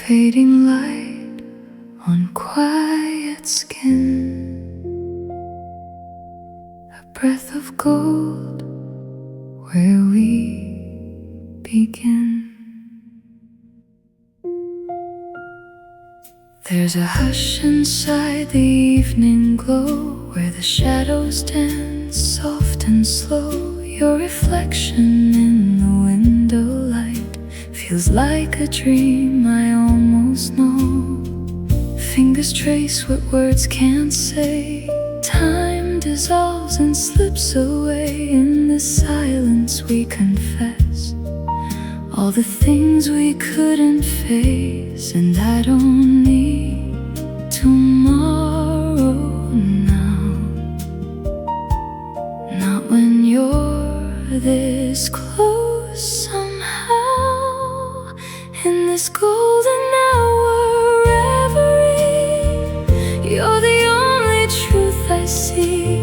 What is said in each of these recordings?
Fading light on quiet skin, a breath of gold where we begin. There's a hush inside the evening glow, where the shadows dance soft and slow. Your reflection in the window light feels like a dream I almost know. Fingers trace what words can't say. Time dissolves and slips away. In the silence we confess all the things we couldn't face. And I don't need tomorrow now, not when you're this close somehow. In this golden hour reverie, you're the only truth I see.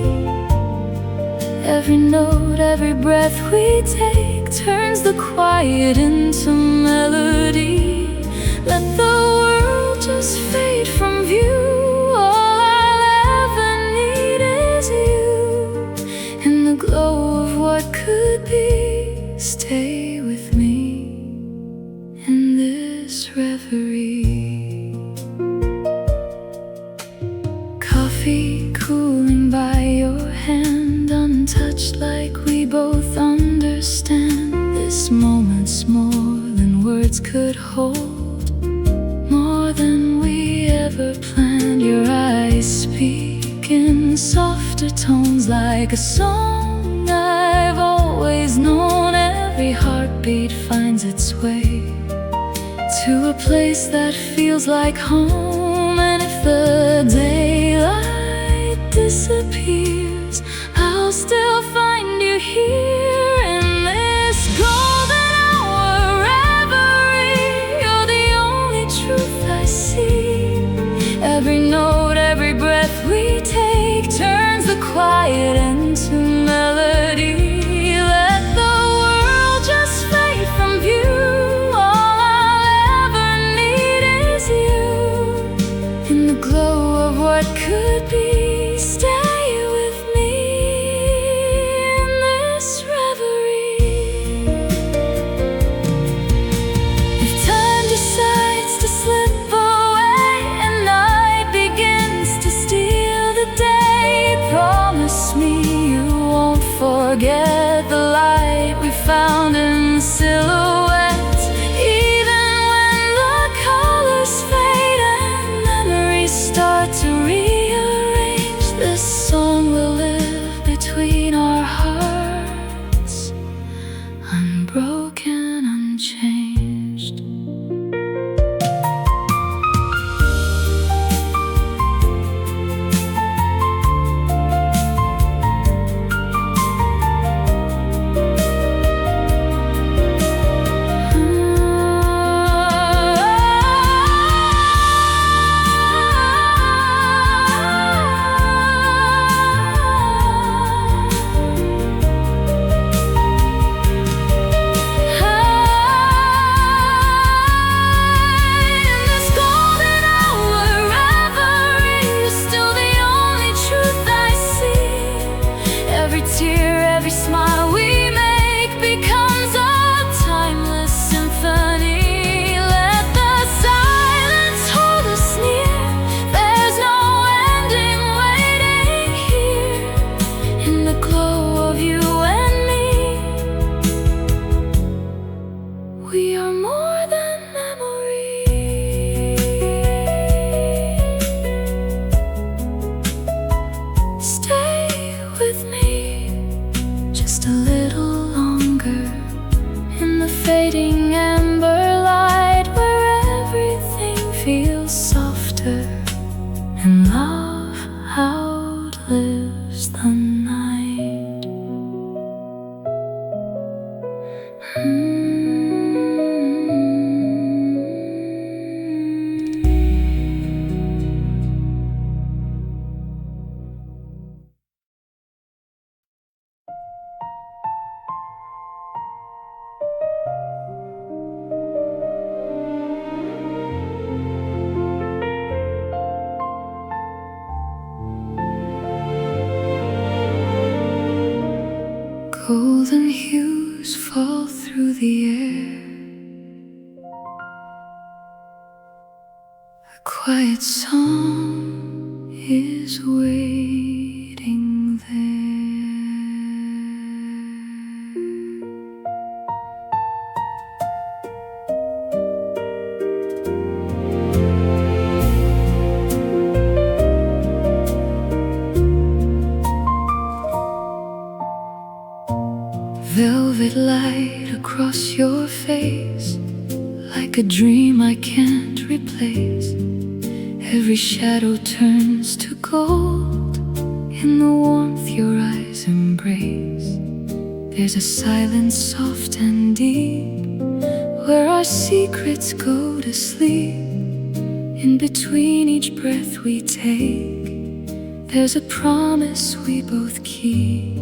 Every note, every breath we take turns the quiet into melody. Let the world just fade from view. All I'll ever need is you. In the glow of what could be, stay with me in this reverie. Coffee cooling by your hand, untouched, like we both understand. This moment's more than words could hold, more than we ever planned. Your eyes speak in softer tones, like a song I've always known. Every heartbeat finds its way to a place that feels like home. And if the daylight disappears, I'll still find you here in this golden hour reverie. You're the only truth I see. Every note, every breath we take turns the quiet into melody. Let the world just fade from view. All I'll ever need is you. In the glow of what could be, stay with me in this reverie. If time decides to slip away and night begins to steal the day, promise me you won't forget the light we found in the silhouette. Even when the colors fade and memories start to rearrange, this song will live between our hearts, unbroken, unchanged. Every smile we make becomes a timeless symphony. Let the silence hold us near. There's no ending waiting here. In the glow of you and me, we are more than memory. Stay with me just a little longer in the fading amber light, where everything feels softer and love outlives the night. quiet song is waiting there. Velvet light across your face, like a dream I can't replace. Every shadow turns to gold in the warmth your eyes embrace. There's a silence soft and deep, where our secrets go to sleep. In between each breath we take, there's a promise we both keep.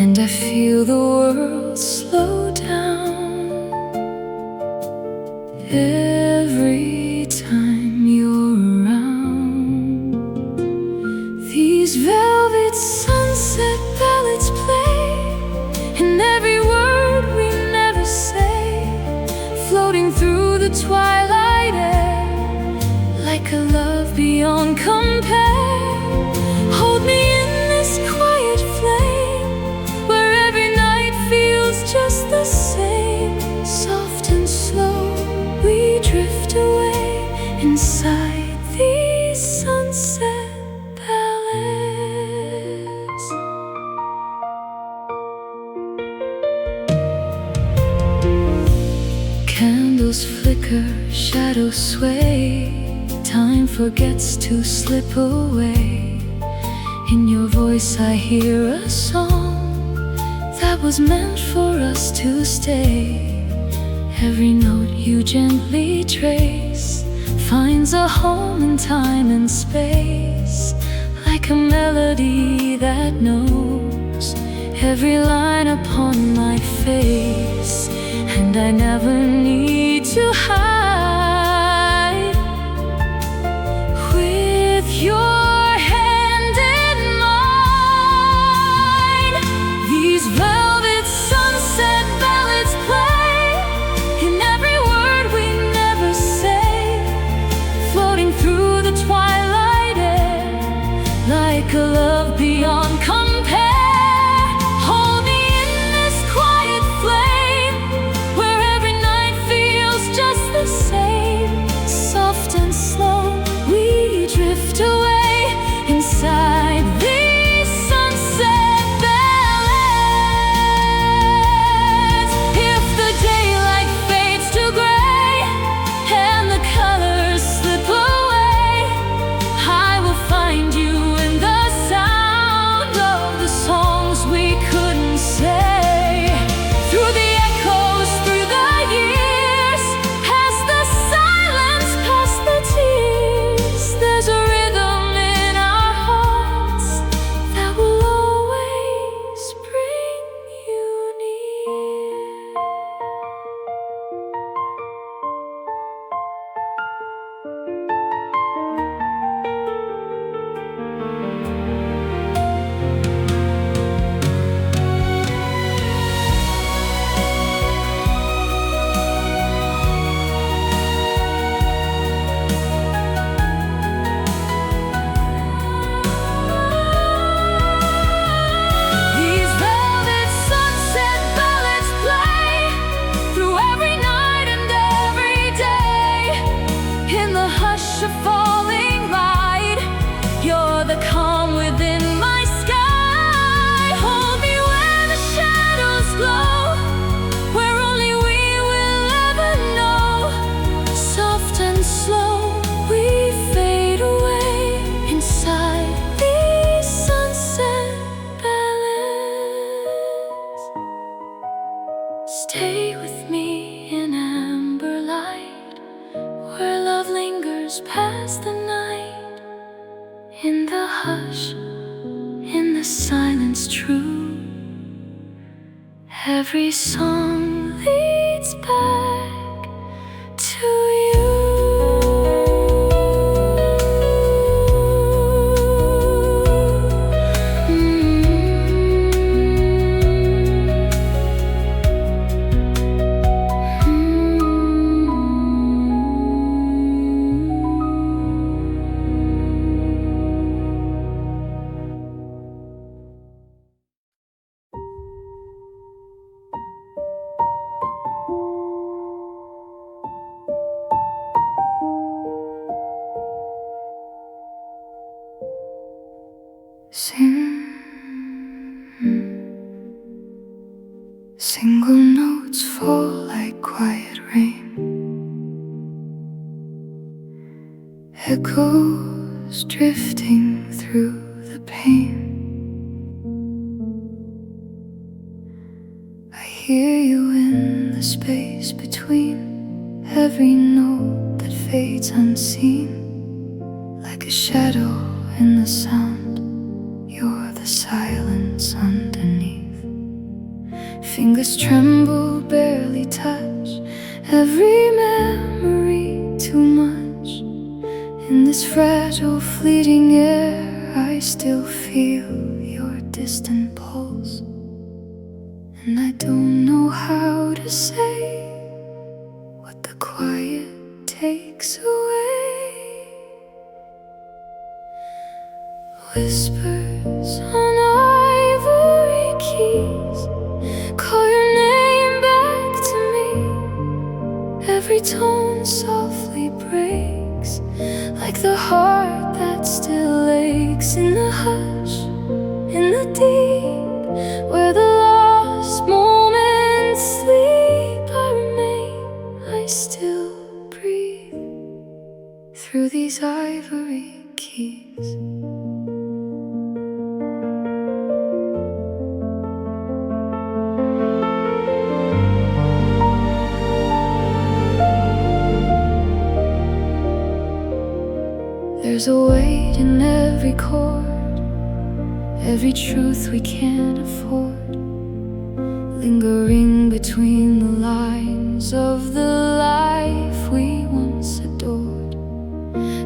And I feel the world slow down every time you're around. These velvet sunset ballads play, and every word we never say, floating through the twilight air, like a love beyond compare. Hold me in this quiet flame, where every night feels just the same. Soft and slow we drift away inside these sunset ballads. Candles flicker, shadows sway, time forgets to slip away. In your voice I hear a song that was meant for us to stay. Every note you gently trace finds a home in time and space, like a melody that knows every line upon my face. And I never need to hide with your hand in mine. These velvet sunset ballads play, in every word we never say, floating through the twilight air, like a love beyond compare. Hold me in this quiet flame, where every night feels just the same. Soft and slow we drift away inside these sunset ballads. If the daylight fades to gray and the colors slip away, I will find you in the sound of the songs we couldn't say. Through the echoes, through the years, past the silence, past the tears, there's a rhythm in our hearts that will always bring you near. These velvet sunset ballads play through every night and every day. In the hush of falling light, you're the calm within my sky. Hold me where the shadows glow, where only we will ever know. Soft and slow we fade away inside these sunset ballads. Stay with me in amber light, where love lingers past the night. In the hush, in the silence true, every song leads back to you. Sing. Single notes fall like quiet rain, echoes drifting through the pain. I hear you in the space between, every note that fades unseen, like a shadow in the sound. You're the silence underneath. Fingers tremble, barely touch, every memory too much. In this fragile, fleeting air, I still feel your distant pulse. And I don't know how to say what the quiet takes away. Whispers on ivory keys call your name back to me. Every tone softly breaks, like the heart that still aches. In the hush, in the deep, where the lost moments sleep, I remain, I still breathe through these ivory keys. There's a weight in every chord, every truth we can't afford, lingering between the lines of the life we once adored.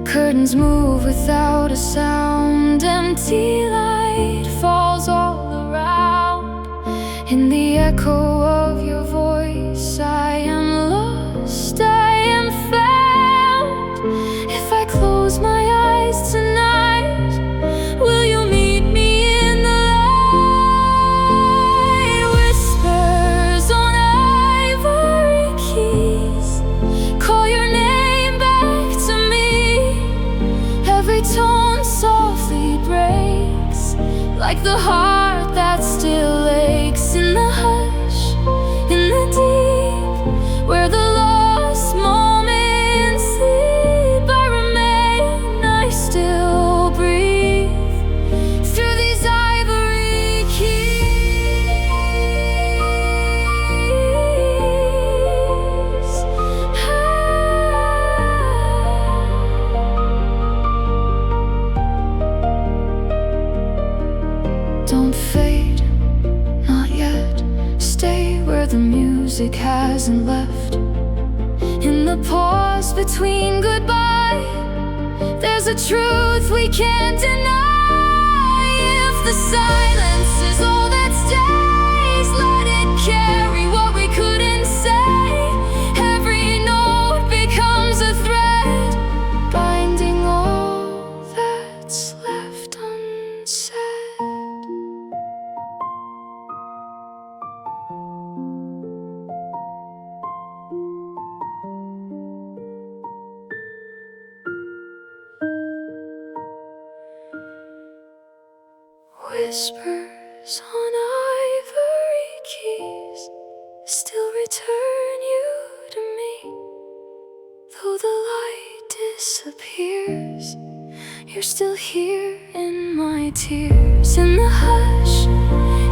Curtains move without a sound, empty light falls all around. In the echo of your voice, I am lost, I am found. If I close my eyes tonight, will you meet me in the light? Whispers on ivory keys call your name back to me. Every tone softly breaks, like the heart that still aches. In the hush, in the deep, where the lost moments sleep, I remain, I still breathe through these ivory keys. Don't fade, not yet. Stay where the music hasn't left. In the pause between goodbye, there's a truth we can't deny. If the silence is all that stays, let it carry what we couldn't say. Every note becomes a thread, binding all that's left unsaid. Whispers on ivory keys still return you to me. Though the light disappears, you're still here in my tears. In the hush,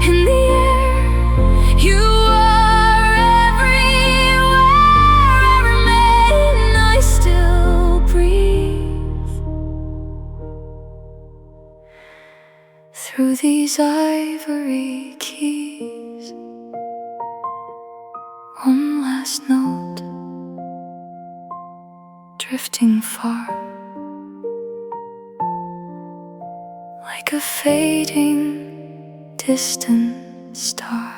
in the air, you are everywhere. I remain, I still breathe through these ivory keys. One last note, drifting far, like a fading, distant star.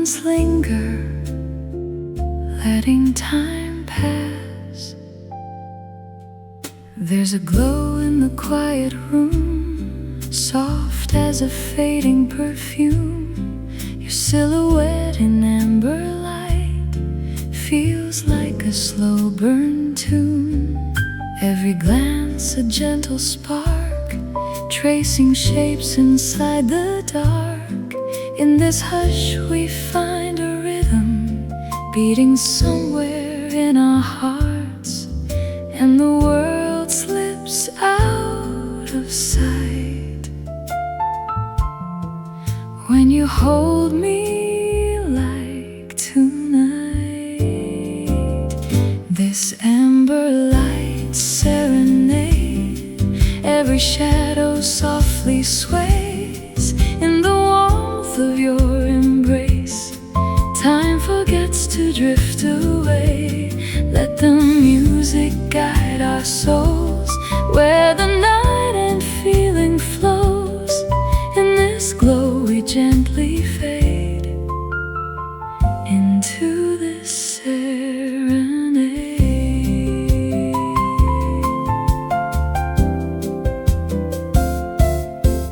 moments linger, letting time pass. There's a glow in the quiet room, soft as a fading perfume. Your silhouette in amber light feels like a slow burn tune. Every glance a gentle spark, tracing shapes inside the dark. In this hush we find a rhythm, beating somewhere in our hearts, and the world slips out of sight. When you hold me like tonight, this amber light serenade, every shadow softly sways in the warmth of your embrace. Time forgets to drift away. Let the music guide our souls where the night and feeling flows. In this glow we gently fade into this serenade.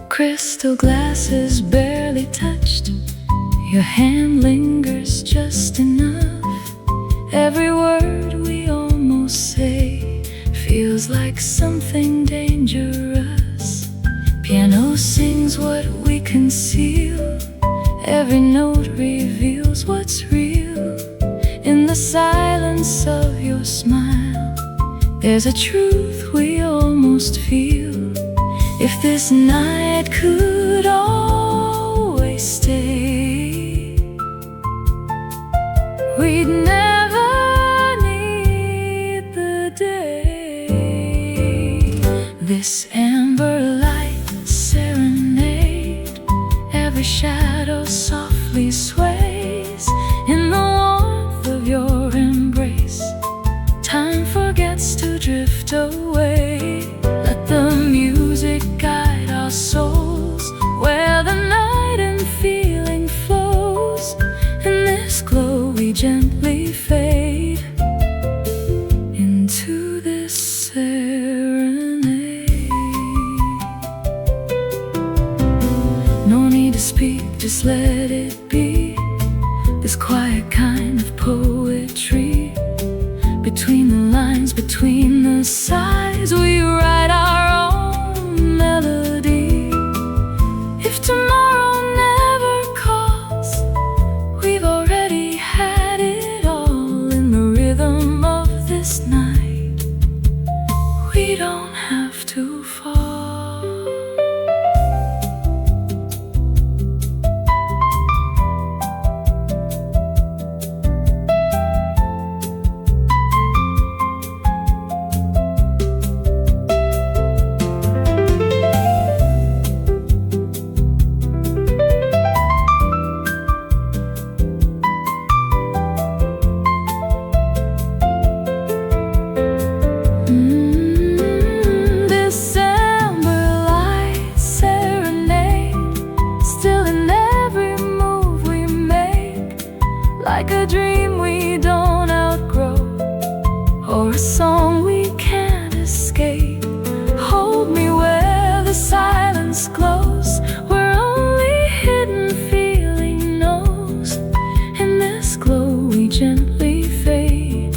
Crystal glasses barely touched, your hand lingers just enough. Every word we almost say feels like something dangerous. Piano sings what we conceal, every note reveals what's real. In the silence of your smile, there's a truth we almost feel. If this night could always stay, we'd never need the day. This amber light serenade, every shadow softly sways in the warmth of your embrace. Time forgets to drift away. Let the music guide our souls where the night and feeling flows. In this glow we gently fade into this serenade. No need to speak, just let it be. This quiet kind of poetry, between the lines, between the sighs, we write our own melody. If tomorrow never calls, we've already had it all. In the rhythm of this night, we don't have to fall. This amber light serenade, still in every move we make, like a dream we don't outgrow, or a song we can't escape. Hold me where the silence glows, where only hidden feeling knows. In this glow we gently fade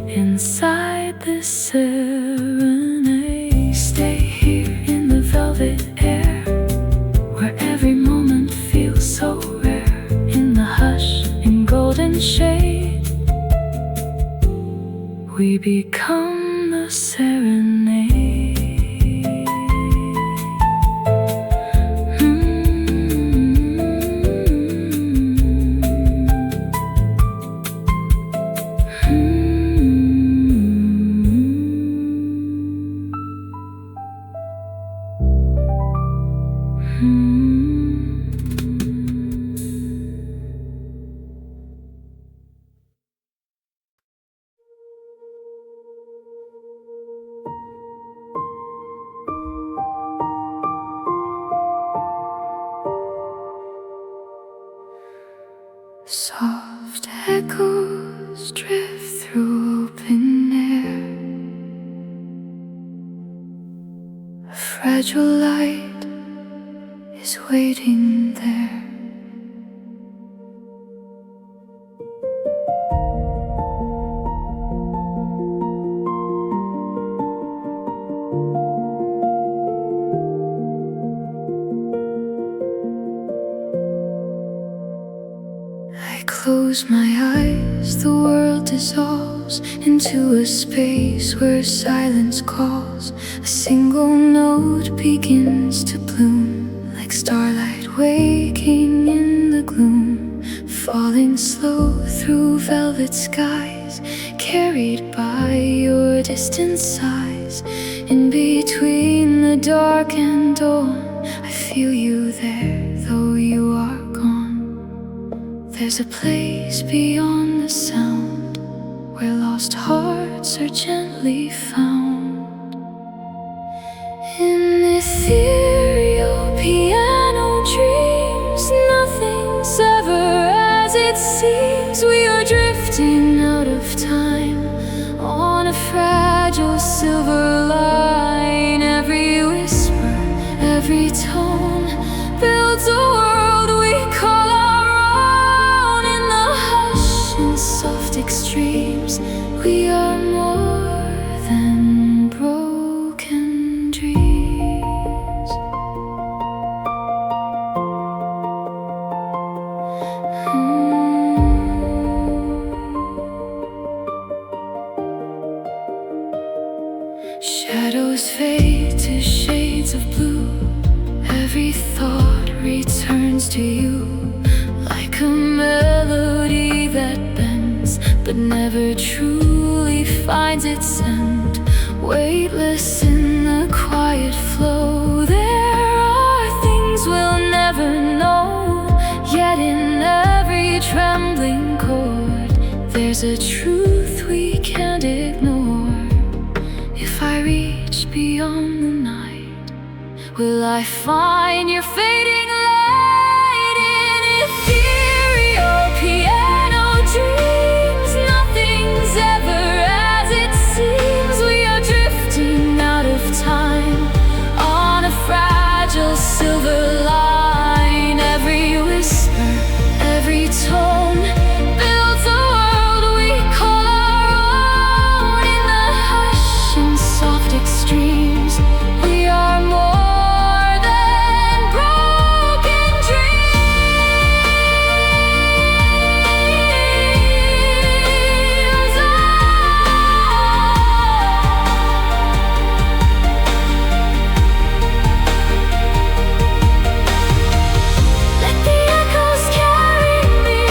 inside this serenade. Stay here in the velvet air, where every moment feels so rare. In the hush, in golden shade, we become the serenade. Soft echoes drift through open air. A fragile light is waiting there. I close my eyes, the world dissolves into a space where silence calls. A single note begins to bloom, like starlight waking in the gloom, falling slow through velvet skies, carried by your distant sighs. In between the dark and dawn, I feel you there, though you are gone. There's a place beyond the sound, where lost hearts are gently found. In ethereal piano dreams, nothing's ever as it seems. We are drifting out of time on a fragile silver line. Every whisper, every tone builds a world we call our own. In the hush and soft extremes, we are more than broken dreams. Shadows fade to shades of blue. Every thought returns to you, like a melody that bends but never truly finds its end. Weightless in the quiet flow, there are things we'll never know. Yet in every trembling chord, there's a truth we can't ignore. If I reach beyond the night, will I find your fading light? In ethereal piano dreams, nothing's ever as it seems. We are drifting out of time on a fragile silver line. Every whisper, every tone builds a world we call our own. In the hush and soft extremes, we are more than broken dreams. Let the echoes carry me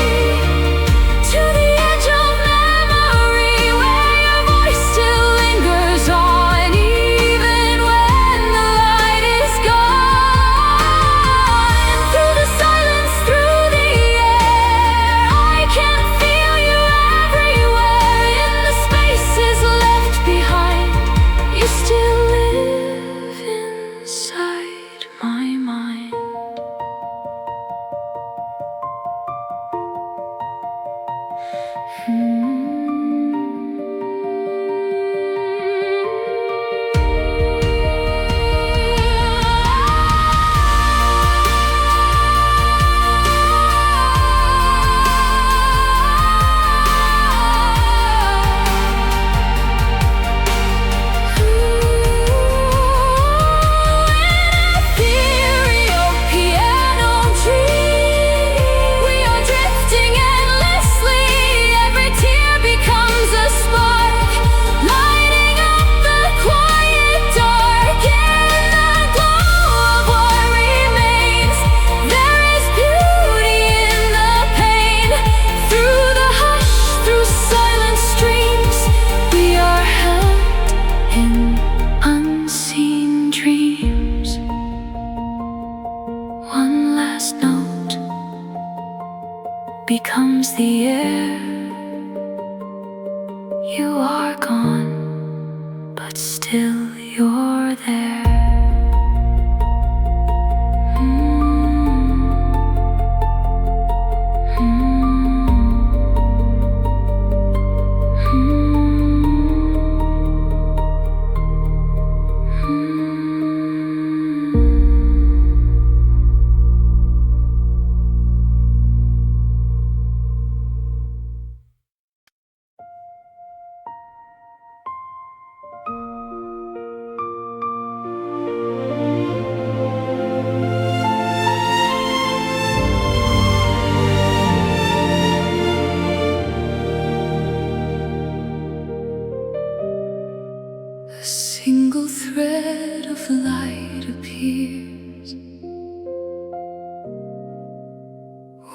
to the edge of memory, where your voice still lingers on, even when the light is gone. And through the silence, through the air, I can feel you everywhere. In the spaces left behind, you still live inside my mind. Ethereal piano dream, we are drifting endlessly. Every tear becomes a spark, lighting up the quiet dark. In the glow of what remains, there is beauty in the pain. Through the hush, through silent streams, we are held in unseen dreams. One last note becomes the air. You are gone, but still you're there. Mm.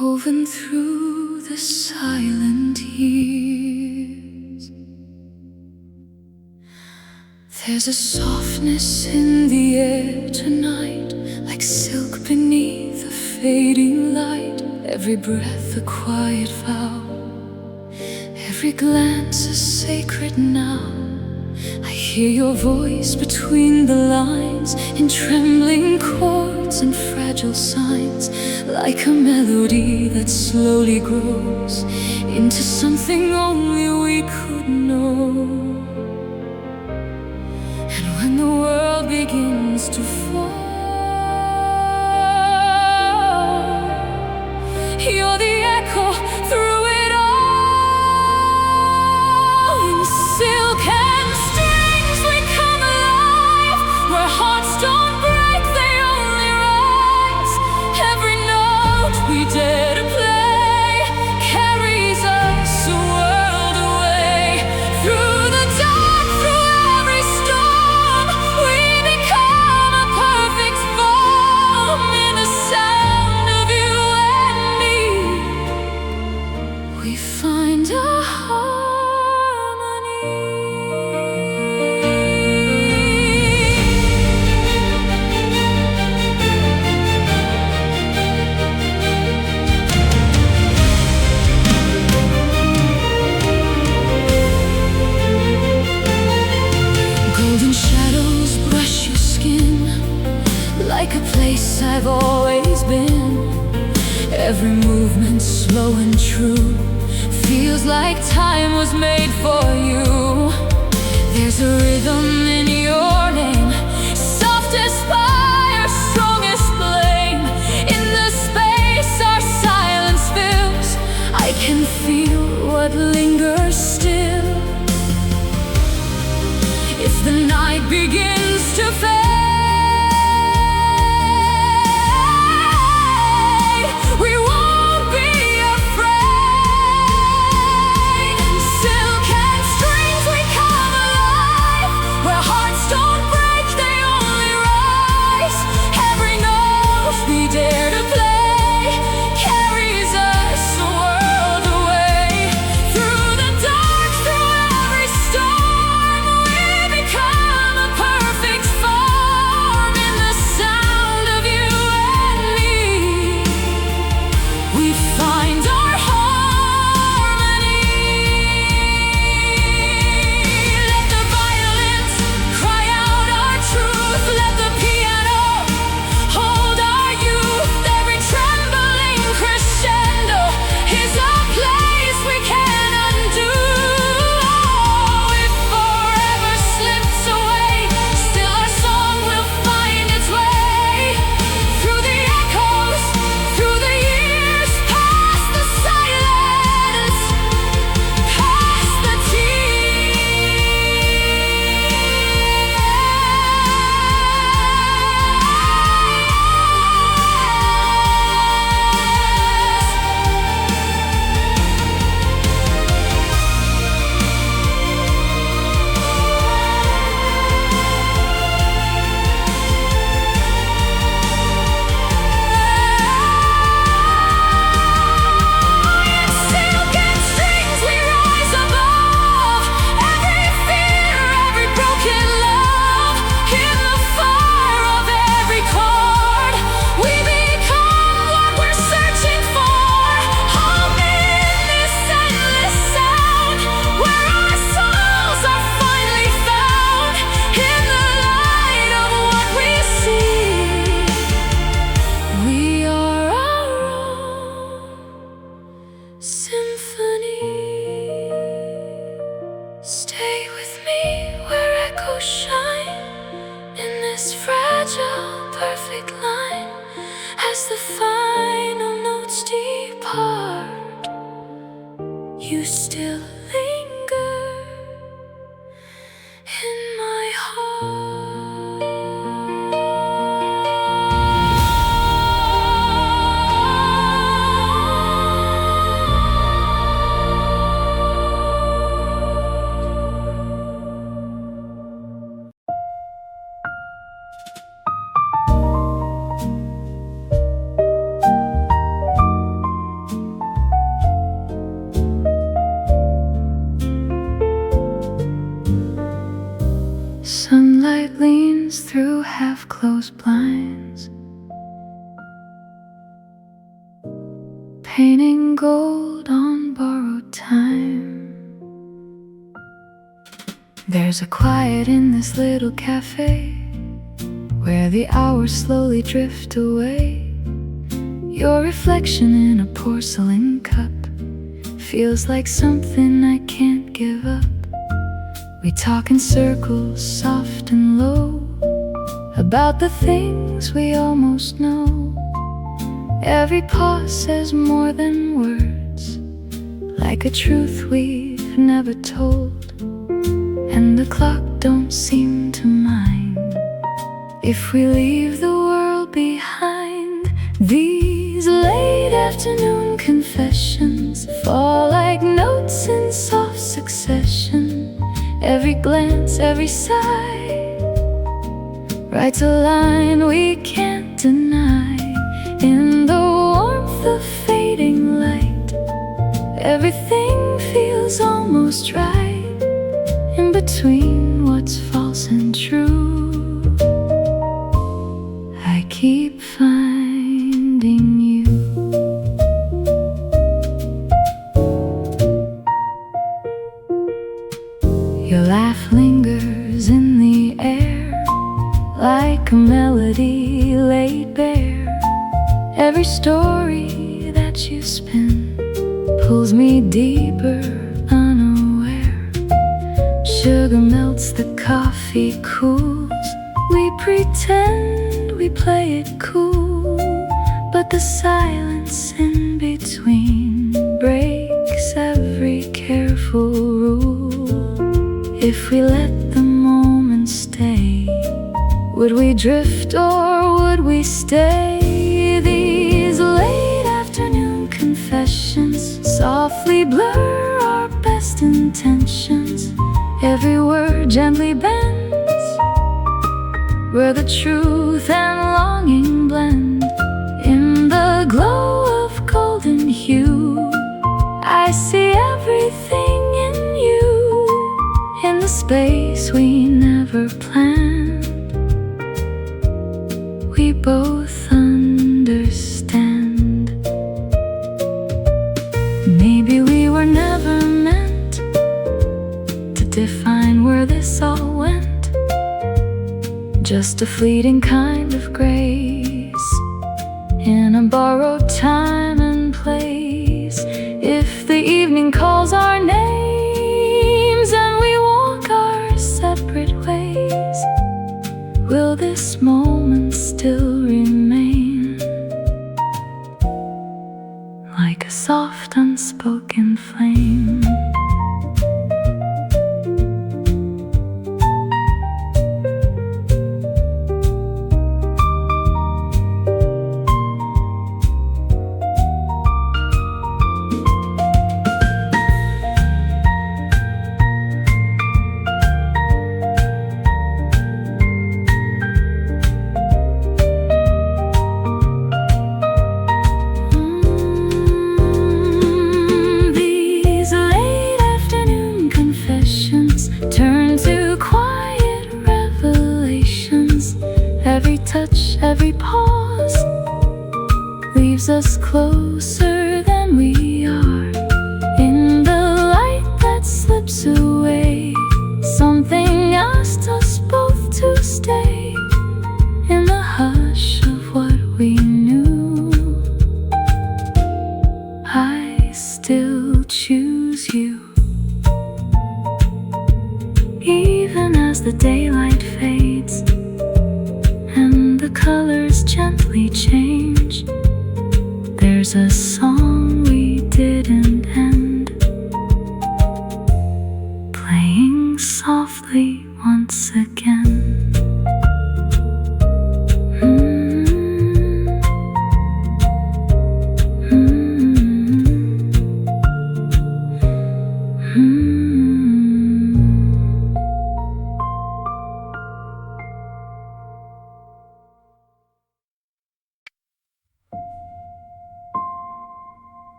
woven through the silent years. There's a softness in the air tonight, like silk beneath a fading light. Every breath a quiet vow, every glance is sacred now. I hear your voice between the lines, in trembling chords and fragile signs, like a melody that slowly grows into something only we could know. And when the world begins to fall, you're the echo through it all. In silk and strings we come alive, where hearts don't break, they only rise. Every note we dare to play carries us a world away. Through the dark, through every storm, we become a perfect form. In the sound of you and me, we find a harmony. Golden shadows brush your skin, like a place I've always been. Every movement slow and true, feels like time was made for you. There's a rhythm in your name, softest fire, strongest flame. In the space our silence fills, I can feel what lingers still. If the night begins to fade, we won't be afraid. In silk and strings we come alive, where hearts don't break, they only rise. Every note we dare to play carries us a world away. Through the dark, through every storm, we become a perfect form. In the sound of you and me, we find our harmony. Let the violins cry out our truth, let the piano hold our youth. Every trembling crescendo is a place we can undo. If forever slips away, still our song will find its way. Through the echoes, through the years, past the silence, past the silk and strings we rise above every fear, every broken love. In the fire of every chord, we become what we're searching for. Home in this endless sound, where our souls are finally found. In the light of what we see, we are our own symphony. Stay with me where echoes shine, in this fragile, perfect line. As the final notes depart, you still linger in my heart. painting gold on borrowed time. There's a quiet in this little cafe where the hours slowly drift away. Your reflection in a porcelain cup feels like something I can't give up. We talk in circles, soft and low, about the things we almost know. Every pause says more than words, like a truth we've never told. And the clock don't seem to mind if we leave the world behind. These late afternoon confessions fall like notes in soft succession. Every glance, every sigh writes a line we can't deny. In the warmth of fading light, everything feels almost right. In between what's false and true, I keep finding you. Your laugh lingers in the air like a melody laid bare. Every story that you spin pulls me deeper, unaware. Sugar melts, the coffee cools. We pretend we play it cool, but the silence in between breaks every careful rule. If we let the moment stay, would we drift or would we stay? These late afternoon confessions softly blur our best intentions. Every word gently bends where the truth and longing blend. In the glow of golden hue, I see everything in you. In the space we never planned, we both understand. Maybe we were never meant to define where this all went, just a fleeting kind of grace in a borrowed time and place. If the evening calls our names and we walk our separate ways, will this moment still remain like a soft unspoken flame? Every touch, every pause leaves us closer than we are. In the light that slips away, something asked us both to stay. In the hush of what we knew, I still choose you. Even as the daylight fades and the colors gently change, there's a song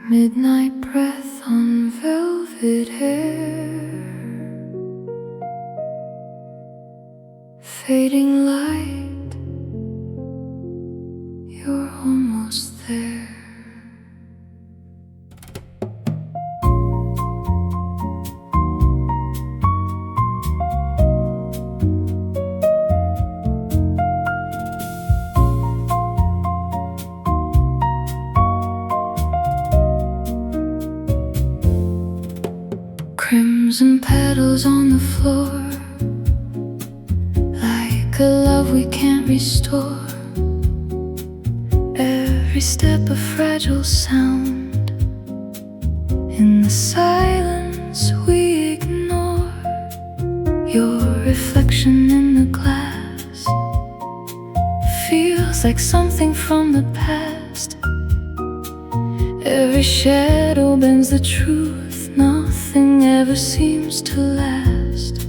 Midnight breath on velvet hair, fading light, you're almost there. Crimson petals on the floor, like a love we can't restore. Every step a fragile sound, in the silence we ignore. Your reflection in the glass feels like something from the past. Every shadow bends the truth, nothing ever seems to last.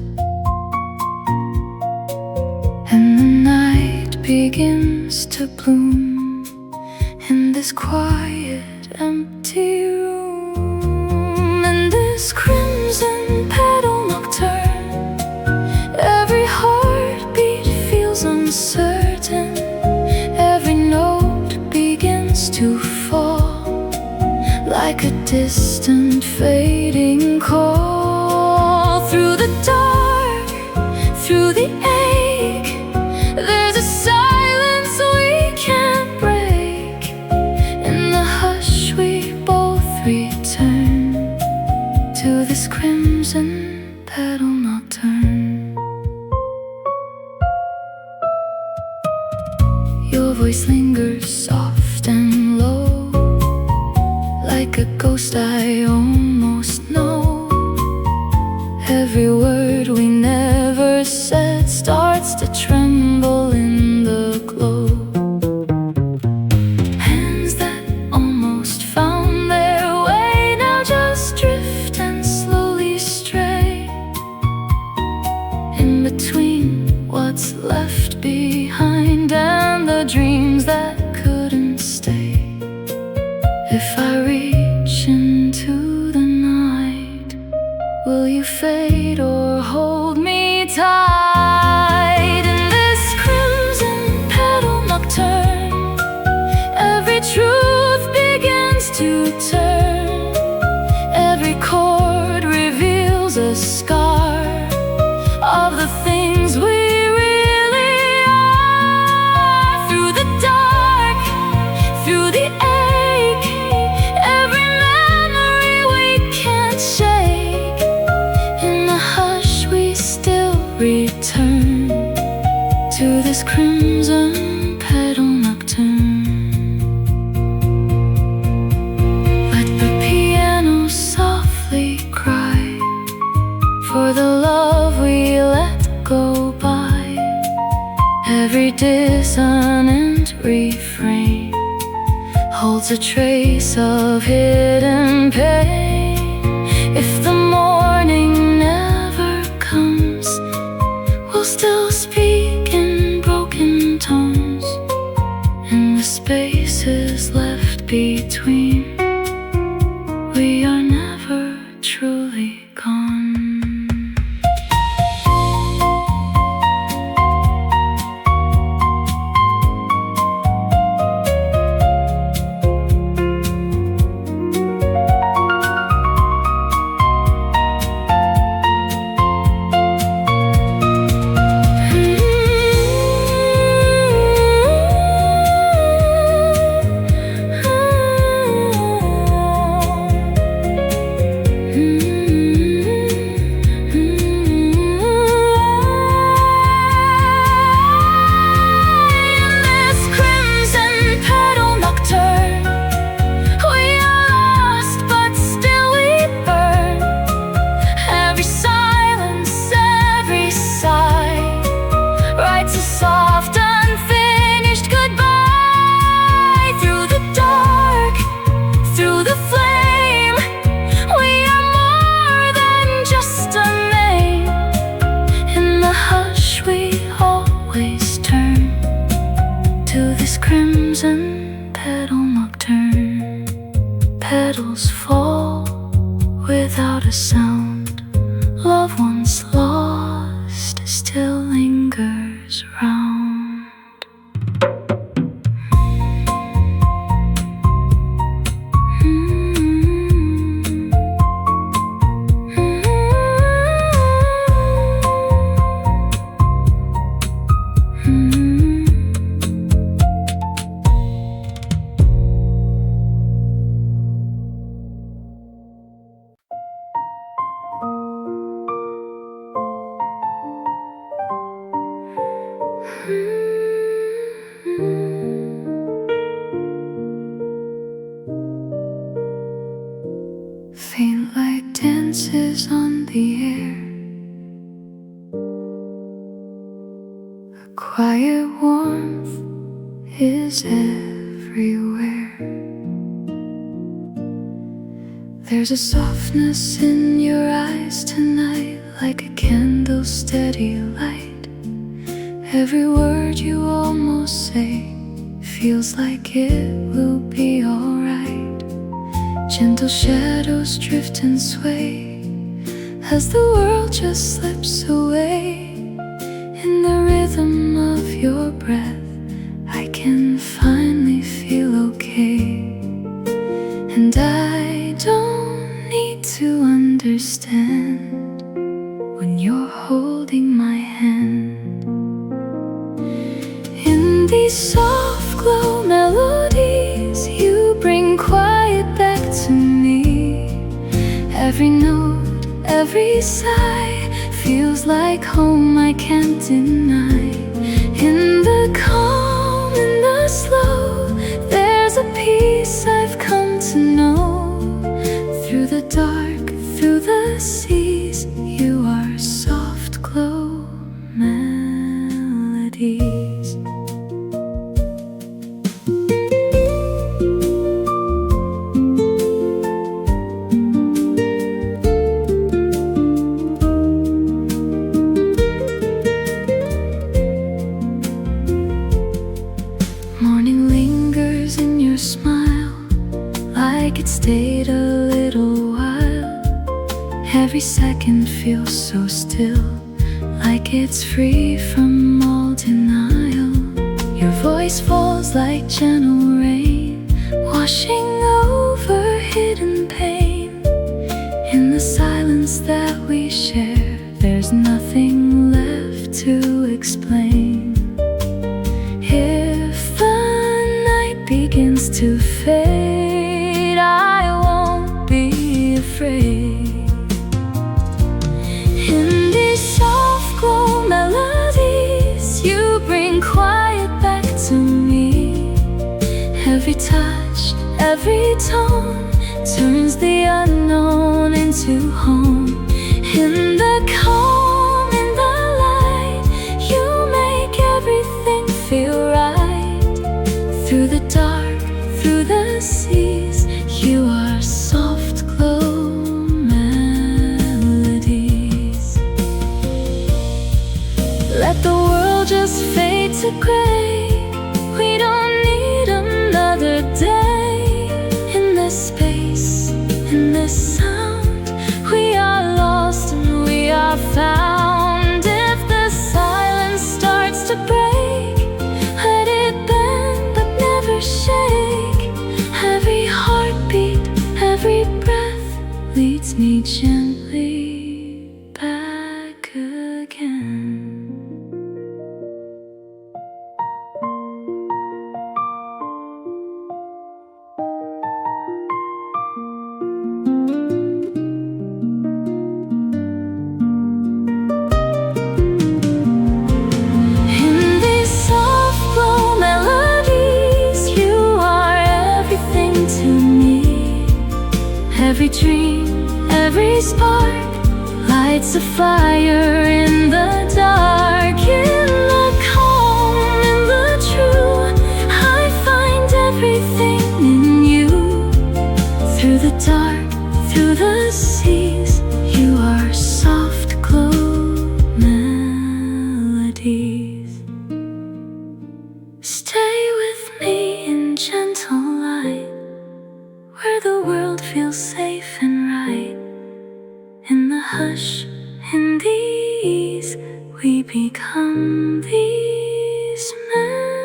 And the night begins to bloom in this quiet, empty room. In this crimson petal nocturne, every heartbeat feels uncertain. Every note begins to fall, like a distant fading call. Through the dark, through the ache, there's a silence we can't break. In the hush we both return to this crimson petal nocturne. Your voice lingers soft and low, like a ghost I almost know. Every word we never said starts to tremble in the glow. Hands that almost found their way now just drift and slowly stray, in between what's left behind and the dreams that couldn't stay. If I reach into the night, will you fade or hold me tight? In this crimson petal nocturne, every truth begins to turn. Every chord reveals a scar of the things we really are. Through the dark, through the ache, every memory we can't shake. In the hush we still return to this crimson petal nocturne. Let the piano softly cry for the love we let go by. Every dissonant refrain holds a trace of hidden pain. If the morning never comes, we'll still speak in broken tones. In the spaces left between, we are never truly gone. petals fall without a sound. Love once lost still lingers round. Faint light dances on the air, a quiet warmth is everywhere. There's a softness in your eyes tonight, like a candle's steady light. Every word you almost say feels like it will be alright. Gentle shadows drift and sway as the world just slips away. In the rhythm of your breath, I can finally feel okay. And I don't need to understand when you're holding my hand. In these soft glow melodies, you bring quiet back to me. Every note, every sigh feels like home I can't deny. In the calm, in the slow, there's a peace I've come to know. Through the dark, through the seas, you are soft glow melodies. Morning lingers in your smile, like it stayed a little while. Every second feels so still, like it's free from all denial. Your voice falls like gentle rain, washing over hidden pain. In the silence that we share, there's nothing left to explain. If the night begins to fade, I won't be afraid. In these soft glow melodies, you bring quiet back to me. Every touch, every tone turns the unknown into home. In the calm, in the light, you make everything feel right. Through the dark, through the seas, you are soft glow melodies. Let the world just fade to gray. We don't need another day. In this space, in this sound, we are lost and we are found. If the silence starts to break, let it bend but never shake. Every heartbeat, every breath leads me gently back again. Every dream, every spark lights a fire in the dark. In the calm, in the true, I find everything in you. Through the dark, through the seas, you are soft glow melodies. Stay with me in gentle light, where the world hush in the ease, we become these melodies.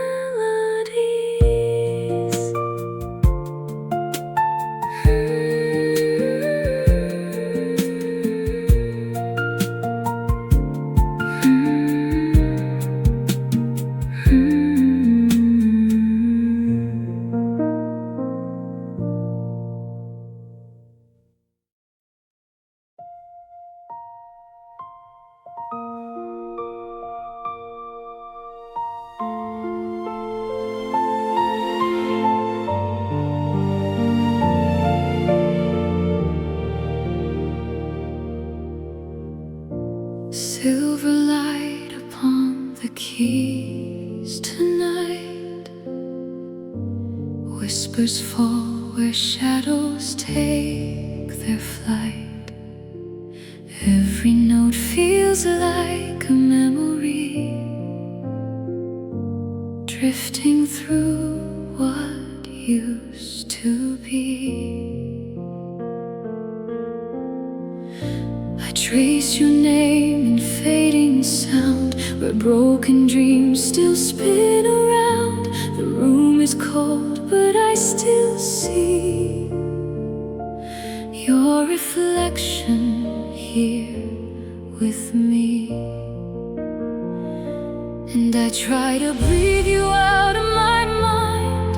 Silver light upon the keys tonight. Whispers fall where shadows take their flight. Every note feels like a memory, drifting through what used to be. I trace your name in fading sound, where broken dreams still spin around. The room is cold, but I still see your reflection here with me. And I try to breathe you out of my mind,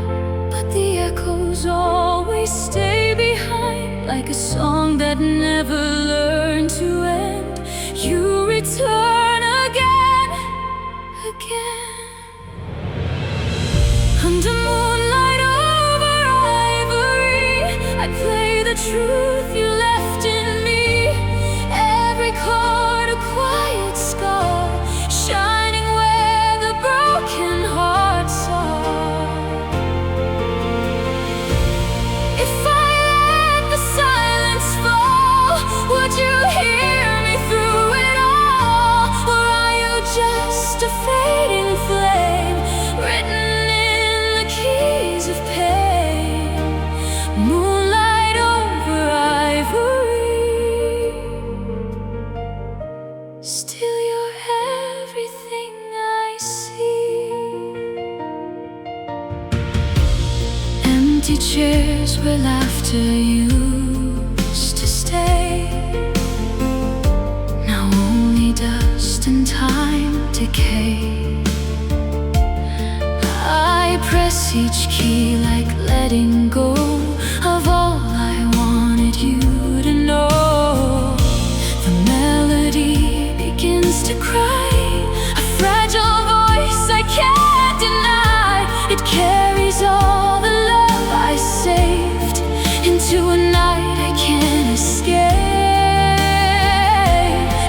but the echoes always stay behind. Like a song that never learned to end, you return again, again. Under moonlight over ivory, I play the truth you left in me. Every chord a quiet scar, shining where the broken hearts are. If I let the silence fall, would you hear me through it all? Or are you just a fading flame, written in the keys of pain? Moonlight over ivory, still you're everything I see. Empty chairs where laughter used to stay, now only dust and time decay. I press each key like letting go of all I wanted you to know. The melody begins to cry, a fragile voice I can't deny. It carries all the love I saved into a night I can't escape.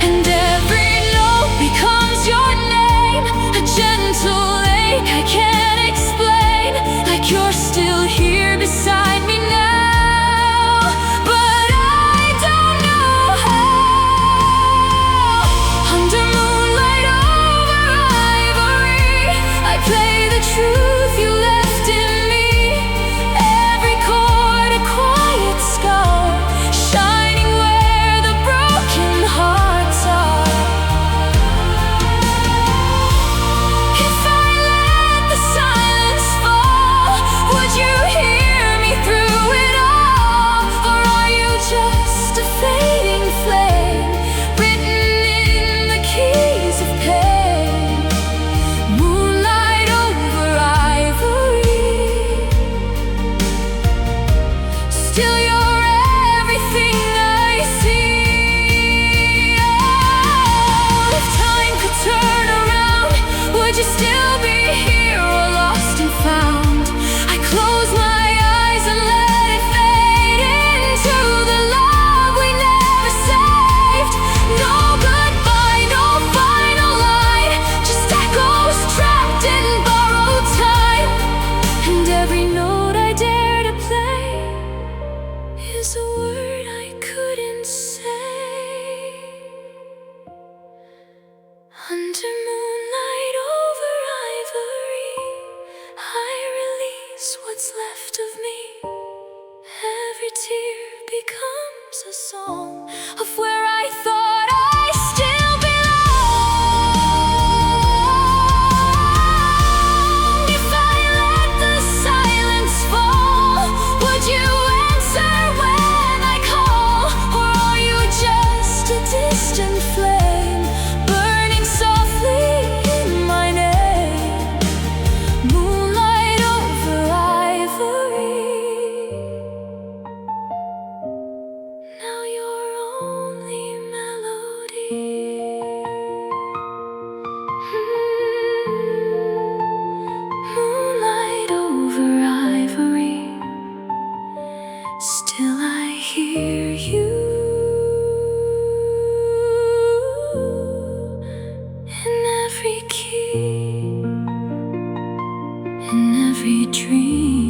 And every note becomes your name, a gentle ache I can't explain. Like you're still here beside me now, but I don't know how. Under moonlight over ivory, I play the truth you left in me. Every chord a quiet scar, shining where the broken hearts are. If I let the silence fall, would you hear me through it all? Or are you just a fading flame, written in the keys of pain? Moonlight over ivory, still you're everything I see. Oh, if time could turn around, would you still be here or lost and found? I close my eyes and let it fade into the love we never saved. No goodbye, no final line, just echoes trapped in borrowed time. And every note I dare to play is a word I couldn't say. Under moonlight over ivory, I release what's left of me. Every tear becomes a song of where I thought Still I hear you in every key, in every dream.